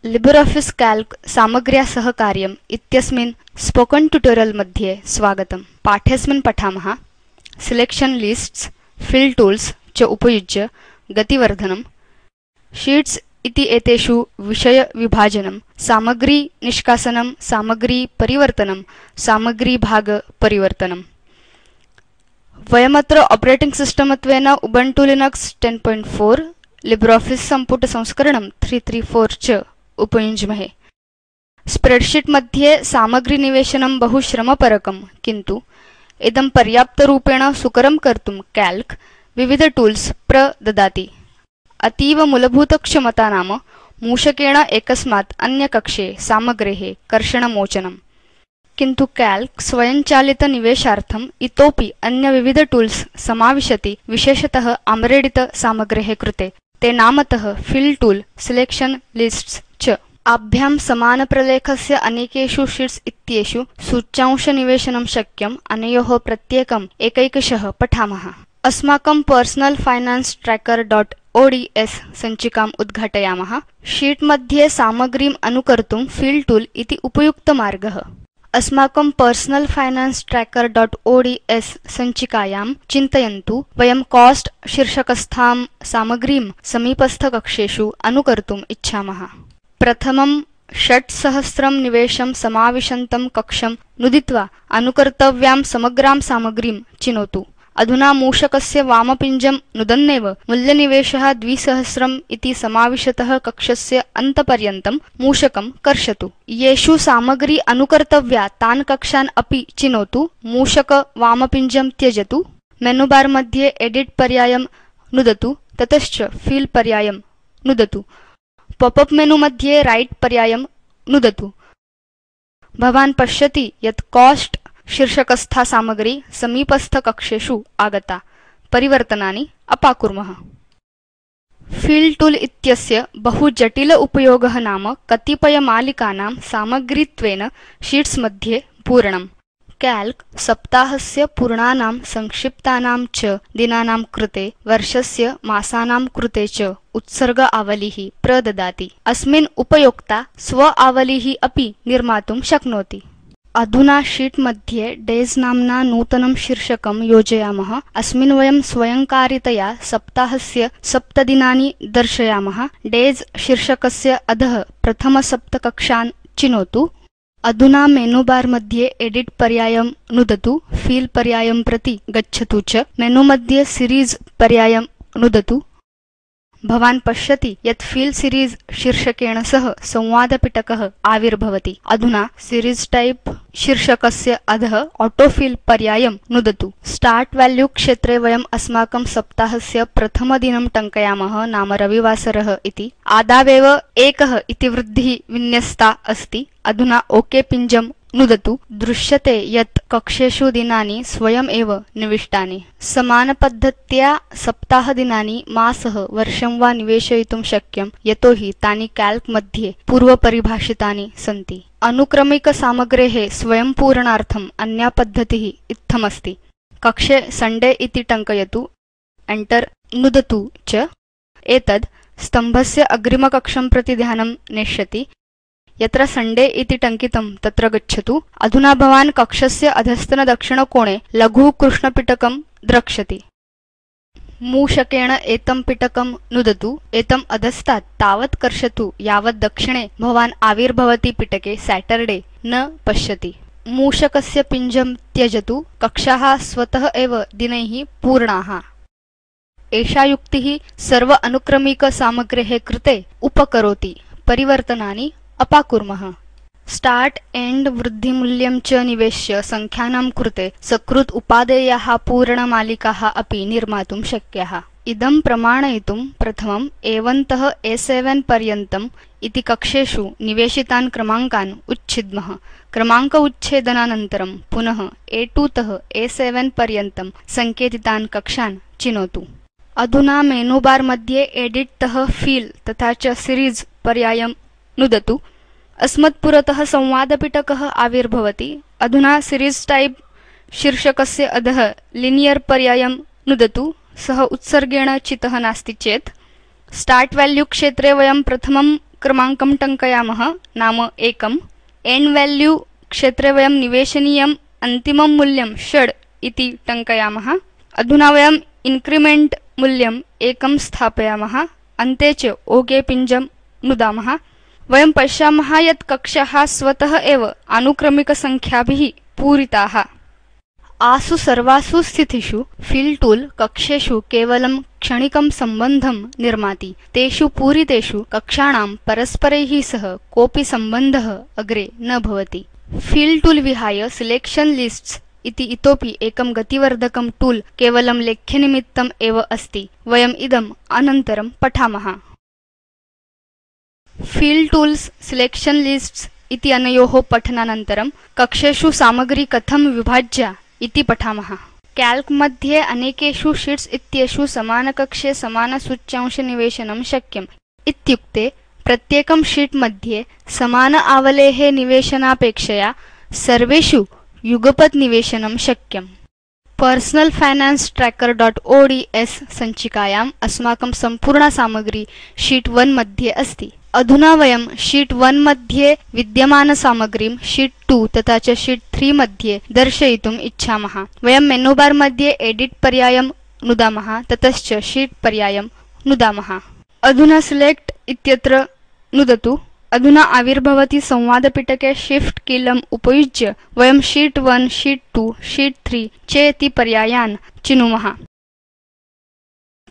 LibreOffice Calc सामग्र्या सह कार्यम् इत्यस्मिन् स्पोकेन ट्यूटोरियल मध्ये स्वागतम्। पाठेऽस्मिन् पठामः सिलेक्शन लिस्ट्स, फिल टूल्स च उपयुज्य गतिवर्धनम्, शीट्स् इति एतेषु विषय विभाजनं, सामग्री निष्कासनं, सामग्री परिवर्तनं, सामग्री भाग परिवर्तनम्। वयमत्र ऑपरेटिंग सिस्टमत्वेन उबुन्तु लिनक्स 10.4, LibreOffice सम्पुट संस्करणं 334 च उपयुञ्ज्महे। स्प्रेडशीट् मध्ये सामग्री निवेशनं बहु श्रमपरकं, किन्तु इदं पर्याप्तरूपेण सुकरं कर्तुं कैल्क विविध टूल्स् प्रददाति। अतीव मूलभूतक्षमता नाम मूषकेण एकस्मात् अन्यकक्षे सामग्रेः कर्षणमोचनम्। किन्तु कैल्क स्वयंचालित निवेशार्थम् इतोपि अन्य विविध टूल्स् समाविशति, विशेषतः आम्रेडित सामग्रेः कृते। ते नामतः फिल टूल, सिलेक्शन लिस्ट्स च। आभ्यां समान प्रलेखस्य अनेकेषु शीट्स् इत्येषु सूच्यांश निवेशनं शक्यम्। अनयोः प्रत्येकम् एकैकशः पठामः। अस्माकं पर्सनल फाइनान्स ट्रैकर.ods सञ्चिकाम् उद्घाटयामः। शीट् मध्ये सामग्रीम् अनुकर्तुं फिल टूल इति उपयुक्तमार्गः। अस्माकं पर्सनल फाइनान्स ट्रैकर.ods सञ्चिकायां चिन्तयन्तु, वयं कॉस्ट शीर्षकस्थां सामग्रीं समीपस्थकक्षेषु अनुकर्तुम् इच्छामः। प्रथमं 6000 निवेशं समाविशन्तं कक्षं नुदित्वा अनुकर्तव्यां समग्रां सामग्रीं चिनोतु। अधुना मूषकस्य वामपिञ्जं नुदन्नेव मूल्यनिवेशः 2000 इति समाविशतः कक्षस्य अन्तपर्यन्तं मूषकं कर्षतु। येषु सामग्री अनुकर्तव्या तान् कक्षान् अपि चिनोतु। मूषक वामपिञ्जं त्यजतु। मेनुबार मध्ये एडिट पर्यायं नुदतु, ततश्च फिल पर्यायं नुदतु। पॉपअप मेनु मध्ये राइट पर्यायं नुदतु। भवान् पश्यति यत् कॉस्ट शीर्षकस्था सामग्री समीपस्थकक्षेषु आगता। परिवर्तनानि अपाकुर्मः। फिल टूल इत्यस्य बहु जटिल उपयोगः नाम कतिपयमालिकानां सामग्रीत्वेन शीट्स् मध्ये पूरणम्। कैल्क सप्ताहस्य पूर्णानां संक्षिप्तानां च दिनानां कृते वर्षस्य मासानां कृते च उत्सर्ग आवलिः प्रददाति। अस्मिन् उपयोक्ता स्व आवलिः अपि निर्मातुं शक्नोति। अधुना शीट् मध्ये डेज नाम्ना नूतनं शीर्षकं योजयामः। अस्मिन् वयं स्वयंकारितया सप्ताहस्य 7 दिनानि दर्शयामः। डेज शीर्षकस्य अधः प्रथम 7 कक्षान् चिनोतु। अधुना मेनुबार मध्ये एडिट पर्यायं नुदतु। फिल पर्यायं प्रति गच्छतु च। मेनु मध्ये सीरीज़ पर्यायं नुदतु। भवान् पश्यति यत् फिल सीरीज़ शीर्षकेण सह संवादपिटकः आविर्भवति। अधुना सीरीज़ टाइप शीर्षकस्य अधः ऑटोफिल पर्यायं नुदतु। स्टार्ट वैल्यू क्षेत्रे वयम् अस्माकं सप्ताहस्य प्रथमदिनं टङ्कयामः, नाम रविवासरः इति। आदावेव 1 इति वृद्धिः विन्यस्ता अस्ति। अधुना ओके पिञ्जं नुदतु। दृश्यते यत् कक्षेषु दिनानि स्वयम् एव निविष्टानि। समानपद्धत्या सप्ताहदिनानि, मासः, वर्षं वा निवेशयितुं शक्यं, यतोहि तानि कैल्क मध्ये पूर्वपरिभाषितानि सन्ति। अनुक्रमिक सामग्रेः स्वयं पूरणार्थम् अन्या पद्धतिः इत्थमस्ति। कक्षे संडे इति टङ्कयतु, एंटर नुदतु च। एतद् स्तम्भस्य अग्रिमकक्षं प्रति ध्यानं नेष्यति। यत्र संडे इति टङ्कितं तत्र गच्छतु। अधुना भवान् कक्षस्य अधस्तनदक्षिणकोणे लघु कृष्णपिटकं द्रक्ष्यति। मूषकेण एतं पिटकं नुदतु। एतम् अधस्तात् तावत् कर्षतु यावत् दक्षिणे भवान् आविर्भवति पिटके सैटरडे न पश्यति। मूषकस्य पिञ्जं त्यजतु। कक्षाः स्वतः एव दिनैः पूर्णाः। एषा युक्तिः सर्व अनुक्रमिक सामग्रेः कृते उपकरोति। परिवर्तनानि अपाकुर्मः। स्टार्ट एंड वृद्धिमूल्यं च निवेश्य संख्यानां कृते सकृत् उपादेयाः पूरणमालिकाः अपि निर्मातुं शक्याः। इदं प्रमाणयितुं प्रथमं A1 तः A7 पर्यन्तम् इति कक्षेषु निवेशितान् क्रमाङ्कान् उच्छिद्मः। क्रमाङ्क उच्छेदनानन्तरं पुनः A2 तः A7 पर्यन्तं सङ्केतितान् कक्षान् चिनोतु। अधुना मेनुबार मध्ये एडिट तः फिल तथा च सीरीज़ पर्यायं नुदतु। अस्मत्पुरतः संवादपिटकः आविर्भवति। अधुना सीरीज़ टाइप शीर्षकस्य अधः लिनियर पर्यायं नुदतु। सः उत्सर्गेण चितः नास्ति चेत् स्टार्ट वैल्यू क्षेत्रे वयं प्रथमं क्रमाङ्कं टङ्कयामः नाम 1 एण्ड वैल्यू क्षेत्रे वयं निवेशनीयम् अन्तिमं मूल्यं 6 इति टङ्कयामः अधुना वयं इन्क्रीमेंट मूल्यं 1 स्थापयामः अन्ते च ओके पिञ्जं नुदामः वयं पश्यामः यत् कक्षाः स्वतः एव अनुक्रमिकसंख्याभिः पूरिताः आसु सर्वासु स्थितिषु फिल टूल कक्षेषु केवलं क्षणिकं सम्बन्धं निर्माति तेषु पूरितेषु कक्षाणां परस्परैः सह कोऽपि सम्बन्धः अग्रे न भवति फिल टूल विहाय सिलेक्शन लिस्ट्स् इति इतोपि एकं गतिवर्धकं टूल केवलं लेख्यनिमित्तम् एव अस्ति वयम् इदम् अनन्तरं पठामः फिल टूल्स् सिलेक्शन लिस्ट्स् इति अनयोः पठनानन्तरं कक्षेषु सामग्री कथं विभाज्या इति पठामः कैल्क मध्ये अनेकेषु शीट्स् इत्येषु समानकक्षे समानसूच्यांशनिवेशनं शक्यम् इत्युक्ते प्रत्येकं शीट् मध्ये समान आवलेः निवेशनापेक्षया सर्वेषु युगपत् निवेशनं शक्यम् पर्सनल फाइनान्स tracker.ods सञ्चिकायाम् अस्माकं सम्पूर्णा सामग्री शीत् 1 मध्ये अस्ति अधुना वयं शीत् 1 मध्ये विद्यमान सामग्रीं शीत् 2 तथा च शीत् 3 मध्ये दर्शयितुम् इच्छामः वयं मेनु बार मध्ये एदित् पर्यायं नुदामः ततश्च शीत् पर्यायं नुदामः अधुना सिलेक्ट इत्यत्र नुदतु अधुना आविर्भवति संवादपिटके शिफ्ट कीलम् उपयुज्य वयं शीत् 1 शीत् 2 शीत् 3 चेति पर्यायान् चिनुमः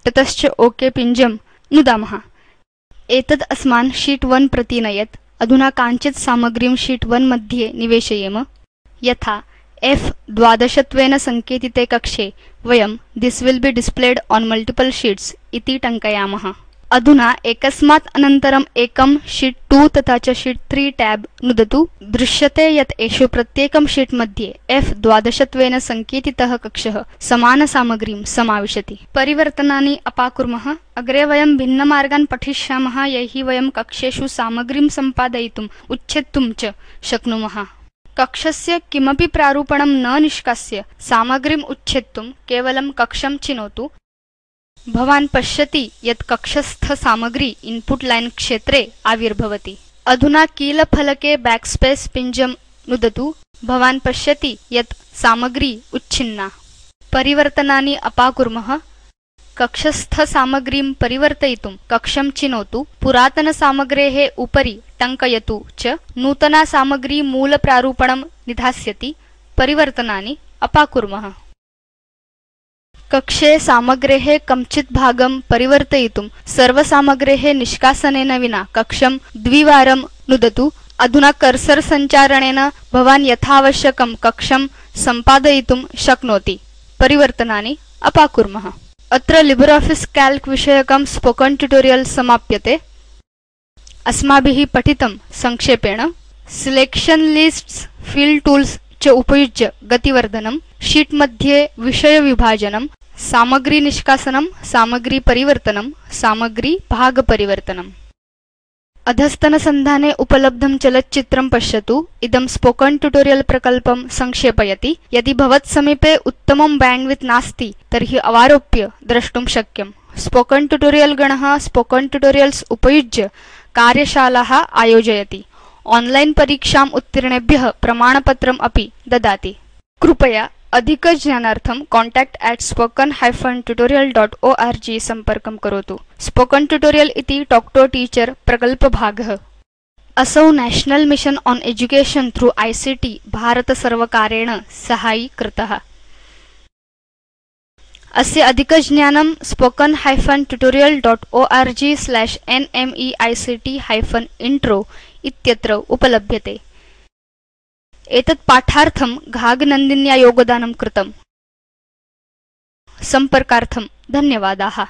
ततश्च ओके पिञ्जं नुदामः एतद् अस्मान् शीत् 1 प्रति नयेत् अधुना काञ्चित् सामग्रीं शीत् 1 मध्ये निवेशयेम यथा F12 सङ्केतिते कक्षे वयं this will be displayed on multiple sheets इति टङ्कयामः अधुना एकस्मात् अनन्तरम् एकं शीत् 2 तथा च शीत् 3 टैब नुदतु दृश्यते यत् एषु प्रत्येकं शीत् मध्ये F12 सङ्केतितः कक्षः समान सामग्रीं समाविशति परिवर्तनानि अपाकुर्मः अग्रे वयं भिन्नमार्गान् पठिष्यामः यैः वयं कक्षेषु सामग्रीं सम्पादयितुम् उच्छेत्तुं च शक्नुमः कक्षस्य किमपि प्रारूपणं न निष्कास्य सामग्रीम् उच्छेत्तुं केवलं कक्षं चिनोतु भवान् पश्यति यत् कक्षस्थ सामग्री इनपुट लाइन क्षेत्रे आविर्भवति अधुना कीलफलके बैकस्पेस पिञ्जं नुदतु भवान् पश्यति यत् सामग्री उच्छिन्ना परिवर्तनानि अपाकुर्मः कक्षस्थ सामग्रीं परिवर्तयितुं कक्षं चिनोतु पुरातन सामग्रेः उपरि टङ्कयतु च नूतना सामग्री मूलप्रारूपणं निधास्यति परिवर्तनानि अपाकुर्मः कक्षे सामग्रेः कञ्चित् भागं परिवर्तयितुं सर्वसामग्रेः निष्कासनेन विना कक्षं द्विवारं नुदतु अधुना कर्सर सञ्चारणेन भवान् यथावश्यकं कक्षं सम्पादयितुं शक्नोति परिवर्तनानि अपाकुर्मः अत्र लिब्रियोफिस कैल्क विषयकं स्पोकन ट्यूटोरियल समाप्यते अस्माभिः पठितं संक्षेपेण सिलेक्शन लिस्ट्स फिल टूल्स च उपयुज्य गतिवर्धनं शीत् मध्ये विषय विभाजनं सामग्री निष्कासनं सामग्री परिवर्तनं सामग्री भाग परिवर्तनम् अधस्तनसन्धाने उपलब्धं चलच्चित्रं पश्यतु इदं स्पोकन ट्यूटोरियल प्रकल्पं संक्षेपयति यदि भवत्समीपे उत्तमं बैंडविड्थ नास्ति तर्हि अवारोप्य द्रष्टुं शक्यम् स्पोकन ट्यूटोरियल गणः स्पोकन ट्यूटोरियल्स् उपयुज्य कार्यशालाः आयोजयति ऑनलाइन परीक्षाम् उत्तीर्णेभ्यः प्रमाणपत्रम् अपि ददाति कृपया अधिकज्ञानार्थं contact@spoken-tutorial.org सम्पर्कं करोतु स्पोकन ट्यूटोरियल इति टॉक टू टीचर प्रकल्पभागः असौ national mission on education through ICT Bharata सर्वकारेण सहायीकृतः अस्य अधिकज्ञानं spoken-tutorial.org/nmeict-intro इत्यत्र उपलभ्यते एतत् पाठार्थं घागनन्दिन्या योगदानं कृतम् सम्पर्कार्थं धन्यवादाः